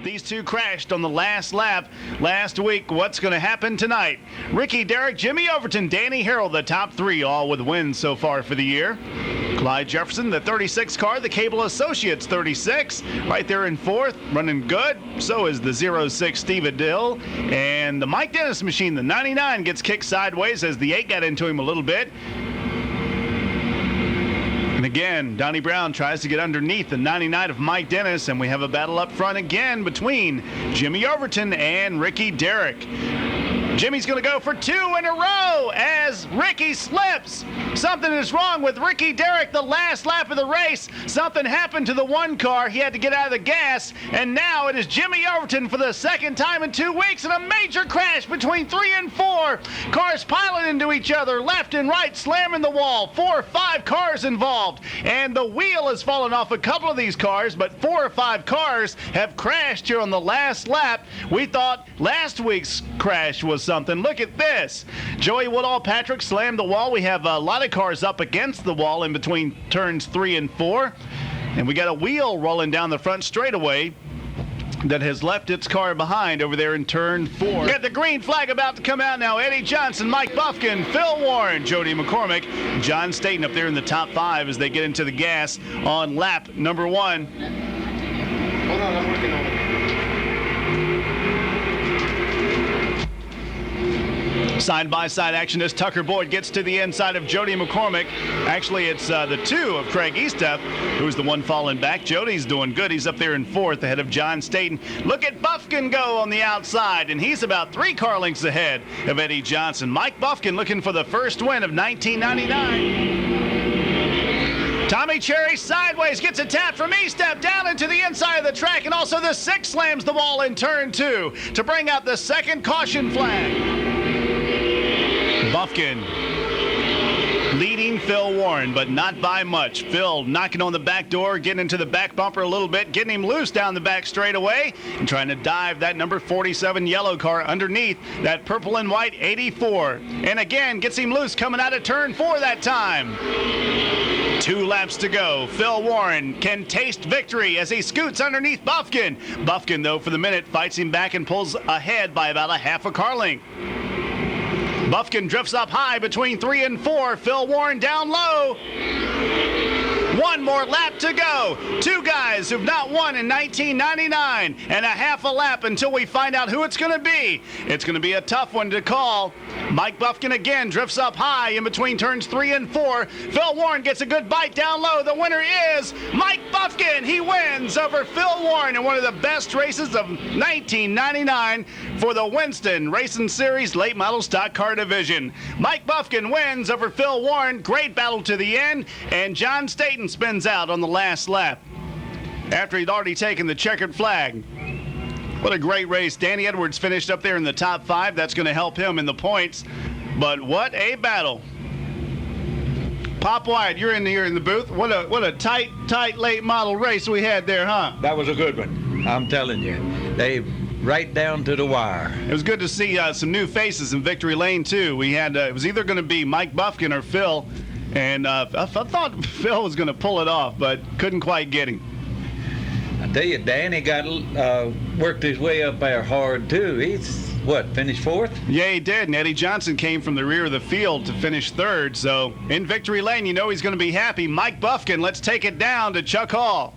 These two crashed on the last lap last week. What's going to happen tonight? Ricky, Derrick, Jimmy Overton, Danny Harrell, the top three, all with wins so far for the year. Clyde Jefferson, the 36 car, the Cable Associates 36, right there in fourth, running good. So is the 06 Steve Adill. And the Mike Dennis machine, the 99, gets kicked sideways as the 8 got into him a little bit. And again, Donnie Brown tries to get underneath the 99 of Mike Dennis, and we have a battle up front again between Jimmy Overton and Ricky Derrick. Jimmy's going to go for 2 in a row as Ricky slips. Something is wrong with Ricky Derrick the last lap of the race. Something happened to the one car. He had to get out of the gas, and now it is Jimmy Overton for the second time in 2 weeks in a major crash between 3 and 4. Cars piling into each other, left and right, slamming the wall. 4 or 5 cars involved, and the wheel has fallen off a couple of these cars, but 4 or 5 cars have crashed here on the last lap. We thought last week's crash was something. Look at this. Joey Woodall Patrick slammed the wall. We have a lot of cars up against the wall in between turns 3 and 4. And we got a wheel rolling down the front straightaway that has left its car behind over there in turn 4. Got the green flag about to come out now. Eddie Johnson, Mike Buffkin, Phil Warren, Jody McCormick, John Staten up there in the top 5 as they get into the gas on lap number 1. Hold on, I'm working on it. Side-by-side action as Tucker Boyd gets to the inside of Jody McCormick. Actually, it's the 2 of Craig Eastup, who's the one falling back. Jody's doing good. He's up there in 4th ahead of John Staten. Look at Buffkin go on the outside, and he's about 3 car lengths ahead of Eddie Johnson. Mike Buffkin looking for the first win of 1999. Tommy Cherry sideways gets a tap from Eastep down into the inside of the track, and also the 6 slams the wall in turn 2 to bring out the second caution flag. Buffkin leading Phil Warren, but not by much. Phil knocking on the back door, getting into the back bumper a little bit, getting him loose down the back straightaway, and trying to dive that number 47 yellow car underneath that purple and white 84. And again, gets him loose coming out of turn 4 that time. 2 laps to go. Phil Warren can taste victory as he scoots underneath Buffkin. Buffkin, though, for the minute, fights him back and pulls ahead by about a half a car length. Buffkin drifts up high between 3 and 4. Phil Warren down low. 1 more lap to go. 2 guys who've not won in 1999, and a half a lap until we find out who it's going to be. It's going to be a tough one to call. Mike Buffkin again drifts up high in between turns 3 and 4. Phil Warren gets a good bite down low. The winner is Mike Buffkin. He wins over Phil Warren in one of the best races of 1999 for the Winston Racing Series Late Model Stock Car Division. Mike Buffkin wins over Phil Warren. Great battle to the end, and John Staten spins out on the last lap after he'd already taken the checkered flag. What a great race. Danny Edwards finished up there in the top 5. That's going to help him in the points. But what a battle. Pop Wyatt, you're in here in the booth. What a tight late model race we had there, huh? That was a good one. I'm telling you. They right down to the wire. It was good to see some new faces in Victory Lane, too. We had it was either going to be Mike Buffkin or Phil. And I thought Phil was going to pull it off, but couldn't quite get him. I tell you, Danny got worked his way up there hard, too. He's, finished 4th? Yeah, he did. And Eddie Johnson came from the rear of the field to finish 3rd. So in Victory Lane, you know he's going to be happy. Mike Buffkin, let's take it down to Chuck Hall.